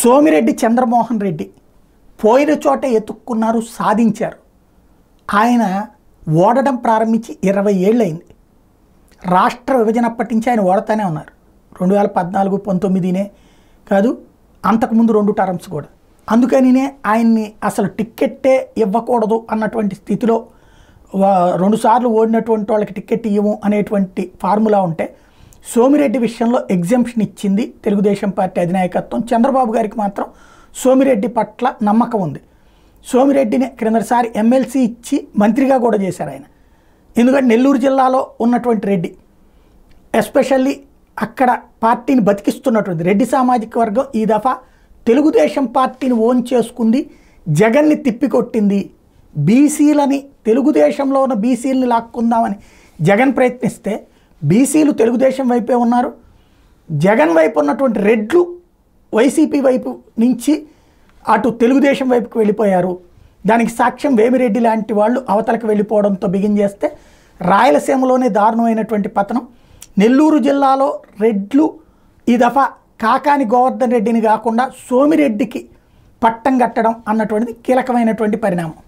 సోమిరెడ్డి చంద్రమోహన్ రెడ్డి పోయిన చోట ఎత్తుక్కున్నారు, సాధించారు. ఆయన ఓడడం ప్రారంభించి 20 ఏళ్ళు అయింది. రాష్ట్ర విభజన అప్పటి నుంచి ఆయన ఓడతానే ఉన్నారు. 2014-19 కాదు, అంతకుముందు 2 టర్మ్స్ కూడా. అందుకనినే ఆయన్ని అసలు టిక్కెట్టే ఇవ్వకూడదు అన్నటువంటి స్థితిలో 2 సార్లు ఓడినటువంటి వాళ్ళకి టిక్కెట్ ఇవ్వము అనేటువంటి ఫార్ములా ఉంటే సోమిరెడ్డి విషయంలో ఎగ్జంప్షన్ ఇచ్చింది తెలుగుదేశం పార్టీ అధినాయకత్వం. చంద్రబాబు గారికి మాత్రం సోమిరెడ్డి పట్ల నమ్మకం ఉంది. సోమిరెడ్డిని క్రిందసారి ఎమ్మెల్సీ ఇచ్చి మంత్రిగా కూడా చేశారు ఆయన. ఎందుకంటే నెల్లూరు జిల్లాలో ఉన్నటువంటి రెడ్డి, ఎస్పెషల్లీ అక్కడ పార్టీని బతికిస్తున్నటువంటి రెడ్డి సామాజిక వర్గం ఈ దఫా తెలుగుదేశం పార్టీని ఓన్ చేసుకుంది, జగన్ని తిప్పికొట్టింది. బీసీలని, తెలుగుదేశంలో ఉన్న బీసీలని లాక్కుందామని జగన్ ప్రయత్నిస్తే బీసీలు తెలుగుదేశం వైపే ఉన్నారు. జగన్ వైపు ఉన్నటువంటి రెడ్లు వైసీపీ వైపు నుంచి అటు తెలుగుదేశం వైపుకి వెళ్ళిపోయారు. దానికి సాక్ష్యం వేమిరెడ్డి లాంటి వాళ్ళు అవతలకు వెళ్ళిపోవడంతో బిగిన్ చేస్తే రాయలసీమలోనే దారుణమైనటువంటి పతనం. నెల్లూరు జిల్లాలో రెడ్లు ఈ దఫా కాకాని గోవర్ధన్ రెడ్డిని కాకుండా సోమిరెడ్డికి పట్టం కట్టడం అన్నటువంటిది కీలకమైనటువంటి పరిణామం.